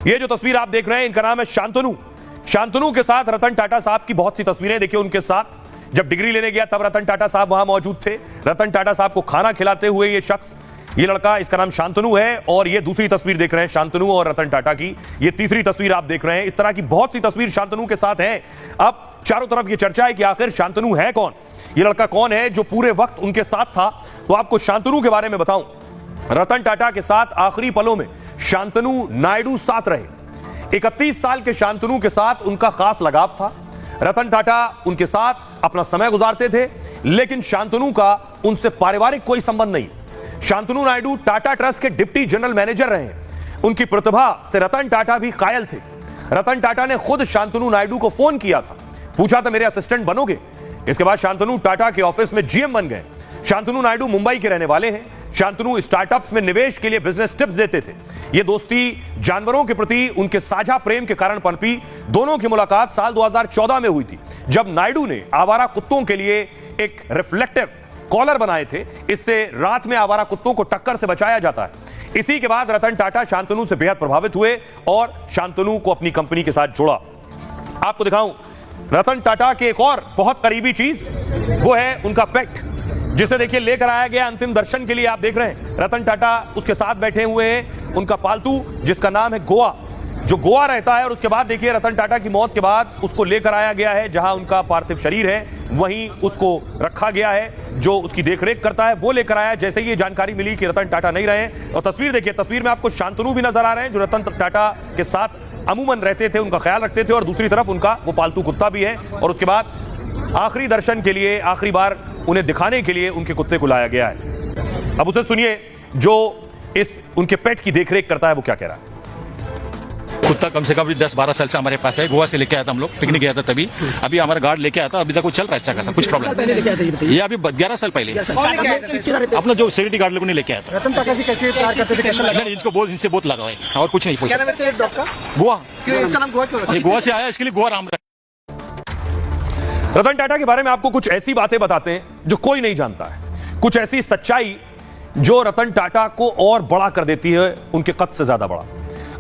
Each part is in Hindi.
ये जो तस्वीर आप देख रहे हैं इनका नाम है शांतनु। शांतनु के साथ रतन टाटा साहब की बहुत सी तस्वीरें देखिए। उनके साथ जब डिग्री लेने गया तब रतन टाटा साहब वहां मौजूद थे। रतन टाटा साहब को खाना खिलाते हुए ये शख्स, ये लड़का, इसका नाम शांतनु है। और ये दूसरी तस्वीर देख रहे हैं शांतनु और रतन टाटा की। ये तीसरी तस्वीर आप देख रहे हैं। इस तरह की बहुत सी तस्वीर शांतनु के साथ है। अब चारों तरफ ये चर्चा है कि आखिर शांतनु है कौन, ये लड़का कौन है जो पूरे वक्त उनके साथ था। तो आपको शांतनु के बारे में बताऊं, रतन टाटा के साथ आखिरी पलों में शांतनु नायडू साथ रहे। 31 साल के शांतनु के साथ उनका खास लगाव था। रतन टाटा उनके साथ अपना समय गुजारते थे, लेकिन शांतनु का उनसे पारिवारिक कोई संबंध नहीं। शांतनु नायडू टाटा ट्रस्ट के डिप्टी जनरल मैनेजर रहे। उनकी प्रतिभा से रतन टाटा भी कायल थे। रतन टाटा ने खुद शांतनु नायडू को फोन किया था, पूछा था मेरे असिस्टेंट बनोगे। इसके बाद शांतनु टाटा के ऑफिस में जीएम बन गए। शांतनु नायडू मुंबई के रहने वाले हैं। शांतनु स्टार्टअप्स में निवेश के लिए बिजनेस टिप्स देते थे। यह दोस्ती जानवरों के प्रति उनके साझा प्रेम के कारण पनपी। दोनों की मुलाकात साल 2014 में हुई थी, जब नायडू ने आवारा कुत्तों के लिए एक रिफ्लेक्टिव कॉलर बनाए थे। इससे रात में आवारा कुत्तों को टक्कर से बचाया जाता है। इसी के बाद रतन टाटा शांतनु से बेहद प्रभावित हुए और शांतनु को अपनी कंपनी के साथ जोड़ा। आपको दिखाऊं रतन टाटा की एक और बहुत करीबी चीज, वो है उनका पेट, जिसे देखिए लेकर आया गया अंतिम दर्शन के लिए। आप देख रहे हैं रतन टाटा उसके साथ बैठे हुए हैं। उनका पालतू जिसका नाम है गोवा, जो गोवा रहता है। और उसके बाद देखिए रतन टाटा की मौत के बाद उसको लेकर आया गया है, जहां उनका पार्थिव शरीर है वहीं उसको रखा गया है। जो उसकी देखरेख करता है वो लेकर आया। जैसे ये जानकारी मिली कि रतन टाटा नहीं रहे, और तस्वीर देखिए, तस्वीर में आपको शांतनु भी नजर आ रहे हैं जो रतन टाटा के साथ अमूमन रहते थे, उनका ख्याल रखते थे। और दूसरी तरफ उनका वो पालतू कुत्ता भी है। और उसके बाद आखिरी दर्शन के लिए, आखिरी बार उन्हें दिखाने के लिए उनके कुत्ते को लाया गया है। अब उसे सुनिए जो इस उनके पेट की देखरेख करता है, वो क्या कह रहा है। कुत्ता कम से कम 10-12 साल से हमारे पास है। गोवा से लेके आया था, हम लोग पिकनिक गया था तभी। अभी हमारा गार्ड लेके आया था, अभी तक वो चल रहा है अच्छा खासा, कुछ प्रॉब्लम। ये अभी 11 साल पहले अपना जो सिक्योरिटी गार्ड लोगों ने लेके आया था। रतन टाटा जी कैसे प्यार करते थे, कैसा लगा? इनको बहुत, इनसे बहुत लगा है और कुछ नहीं पूछा। गोवा क्यों, इसका नाम गोवा क्यों रखा? ये गोवा से आया, इसके लिए गोवा राम। रतन टाटा के बारे में आपको कुछ ऐसी बातें बताते हैं जो कोई नहीं जानता है, कुछ ऐसी सच्चाई जो रतन टाटा को और बड़ा कर देती है, उनके कद से ज्यादा बड़ा।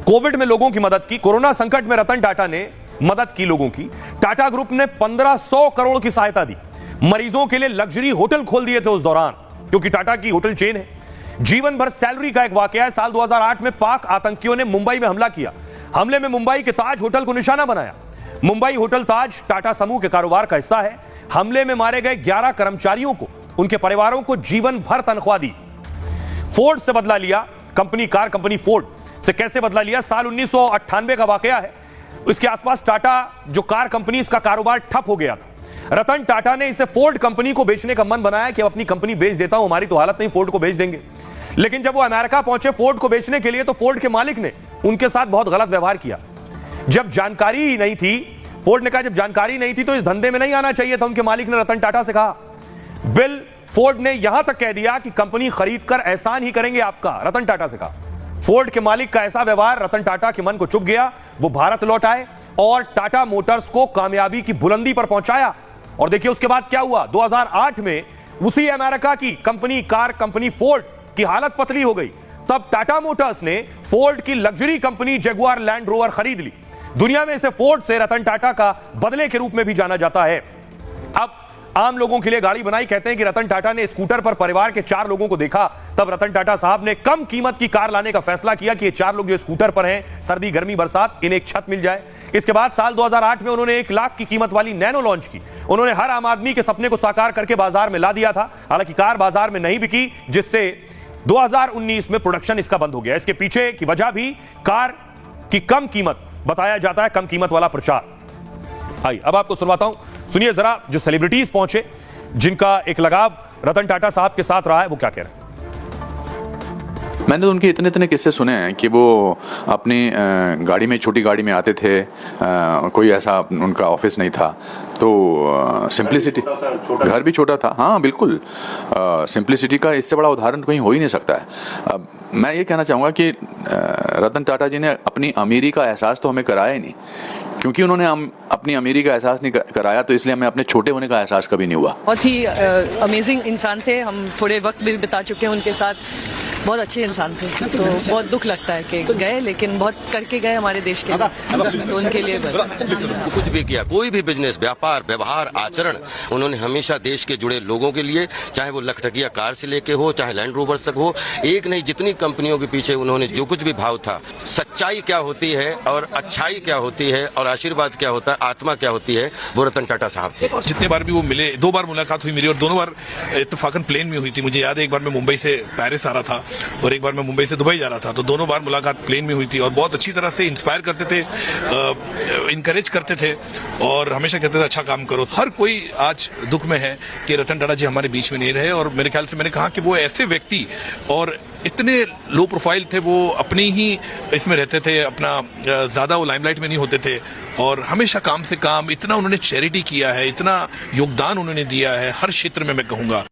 कोविड में लोगों की मदद की, कोरोना संकट में रतन टाटा ने मदद की लोगों की। टाटा ग्रुप ने 1500 करोड़ की सहायता दी। मरीजों के लिए लग्जरी होटल खोल दिए थे उस दौरान, क्योंकि टाटा की होटल चेन है। जीवन भर सैलरी का एक वाकया है। साल 2008 में पाक आतंकियों ने मुंबई में हमला किया। हमले में मुंबई के ताज होटल को निशाना बनाया। मुंबई होटल ताज टाटा समूह के कारोबार का हिस्सा है। हमले में मारे गए 11 कर्मचारियों को, उनके परिवारों को जीवन भर तनख्वाह दी। फोर्ड से बदला लिया, कार कंपनी फोर्ड से कैसे बदला लिया, साल 1998 का वाकया है। इसके आसपास टाटा जो कार कंपनी, इसका कारोबार ठप हो गया था। रतन टाटा ने इसे फोर्ड कंपनी को बेचने का मन बनाया कि अब अपनी कंपनी बेच देता हूं, हमारी तो हालत नहीं, फोर्ड को बेच देंगे। लेकिन जब वो अमेरिका पहुंचे फोर्ड को बेचने के लिए, तो फोर्ड के मालिक ने उनके साथ बहुत गलत व्यवहार किया। जब जानकारी ही नहीं थी, फोर्ड ने कहा जब जानकारी नहीं थी तो इस धंधे में नहीं आना चाहिए था। उनके मालिक ने रतन टाटा से कहा। बिल फोर्ड ने यहां तक कह दिया कि कंपनी खरीद कर एहसान ही करेंगे आपका, रतन टाटा से कहा। फोर्ड के मालिक का ऐसा व्यवहार रतन टाटा के मन को चुभ गया। वो भारत लौट आए और टाटा मोटर्स को कामयाबी की बुलंदी पर पहुंचाया। और देखिए उसके बाद क्या हुआ। 2008 में उसी अमेरिका की कार कंपनी फोर्ड की हालत पतली हो गई। तब टाटा मोटर्स ने फोर्ड की luxury company Jaguar land rover खरीद ली। दुनिया में इसे फोर्ड से रतन टाटा का बदले के रूप में भी जाना जाता है। अब आम लोगों के लिए गाड़ी बनाई। कहते हैं कि रतन टाटा ने स्कूटर पर परिवार के 4 लोगों को देखा, तब रतन टाटा साहब ने कम कीमत की कार लाने का फैसला किया कि ये 4 लोग जो स्कूटर पर हैं, सर्दी गर्मी बरसात, इन्हें एक छत मिल जाए। इसके बाद साल 2008 में उन्होंने 1 लाख की कीमत वाली नैनो लॉन्च की। उन्होंने हर आम आदमी के सपने को साकार करके बाजार में ला दिया था। हालांकि कार बाजार में नहीं बिकी, जिससे 2019 में प्रोडक्शन इसका बंद हो गया। इसके पीछे की वजह भी कार की कम कीमत बताया जाता है, कम कीमत वाला प्रचार। आइए अब आपको सुनवाता हूं, सुनिए जरा जो सेलिब्रिटीज पहुंचे जिनका एक लगाव रतन टाटा साहब के साथ रहा है, वो क्या कह रहे हैं। मैंने तो उनके इतने किस्से सुने हैं कि वो अपनी गाड़ी में, छोटी गाड़ी में आते थे। कोई ऐसा उनका ऑफिस नहीं था, तो सिंप्लिसिटी, घर भी छोटा था। हाँ बिल्कुल, सिंप्लिसिटी का इससे बड़ा उदाहरण कहीं हो ही नहीं सकता है। मैं ये कहना चाहूँगा कि रतन टाटा जी ने अपनी अमीरी का एहसास तो हमें कराया ही नहीं, क्योंकि उन्होंने अपनी अमीरी का एहसास नहीं कराया, तो इसलिए हमें अपने छोटे होने का एहसास कभी नहीं हुआ। बहुत ही अमेजिंग इंसान थे। हम थोड़े वक्त भी बिता चुके हैं उनके साथ। बहुत अच्छे इंसान थे, तो बहुत दुख लगता है कि गए, लेकिन बहुत करके गए हमारे देश के लिए, तो उनके लिए बस। कुछ भी किया, कोई भी बिजनेस, व्यापार, व्यवहार, आचरण, उन्होंने हमेशा देश के जुड़े लोगों के लिए, चाहे वो लखटकिया कार से लेके हो, चाहे लैंड रोवर तक हो, एक नहीं जितनी कंपनियों के पीछे उन्होंने जो कुछ भी भाव था, सच्चाई क्या होती है और अच्छाई क्या होती है और आशीर्वाद क्या होता है, आत्मा क्या होती है, वो रतन टाटा साहब थे। जितने बार भी वो मिले, 2 बार मुलाकात हुई मेरी, और दोनों बार इत्तेफाकन प्लेन में हुई थी। मुझे याद है एक बार मैं मुंबई से पेरिस आ रहा था और एक बार मैं मुंबई से दुबई जा रहा था, तो दोनों बार मुलाकात प्लेन में हुई थी। और बहुत अच्छी तरह से इंस्पायर करते थे, इनकरेज करते थे और हमेशा कहते थे अच्छा काम करो। हर कोई आज दुख में है कि रतन टाटा जी हमारे बीच में नहीं रहे, और मेरे ख्याल से मैंने कहा कि वो ऐसे व्यक्ति और इतने लो प्रोफाइल थे, वो अपनी ही इसमें रहते थे, अपना ज्यादा वो लाइमलाइट में नहीं होते थे, और हमेशा काम से काम, इतना उन्होंने चैरिटी किया है, इतना योगदान उन्होंने दिया है हर क्षेत्र में, मैं कहूंगा।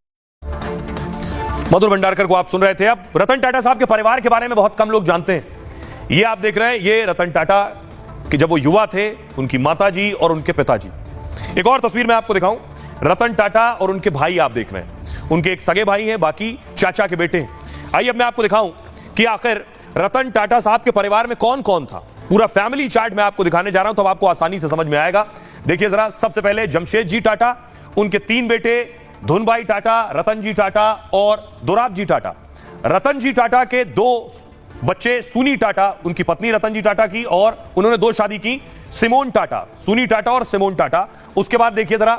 मधुर भंडारकर को आप सुन रहे थे। अब रतन टाटा साहब के परिवार के बारे में बहुत कम लोग जानते हैं। ये आप देख रहे हैं, ये रतन टाटा कि जब वो युवा थे, उनकी माताजी और उनके पिताजी। एक और तस्वीर मैं आपको दिखाऊं, रतन टाटा और उनके भाई आप देख रहे हैं। उनके एक सगे भाई हैं, बाकी चाचा के बेटे हैं। आइए अब मैं आपको दिखाऊं कि आखिर रतन टाटा साहब के परिवार में कौन कौन था। पूरा फैमिली चार्ट मैं आपको दिखाने जा रहा हूं, तो आपको आसानी से समझ में आएगा। देखिए जरा, सबसे पहले जमशेद जी टाटा, उनके 3 बेटे धुनभाई टाटा, रतन जी टाटा और दोराब जी टाटा। रतन जी टाटा के 2 बच्चे, सुनी टाटा उनकी पत्नी रतन जी टाटा की, और उन्होंने 2 शादी की, सिमोन टाटा, सुनी टाटा और सिमोन टाटा। उसके बाद देखिए जरा,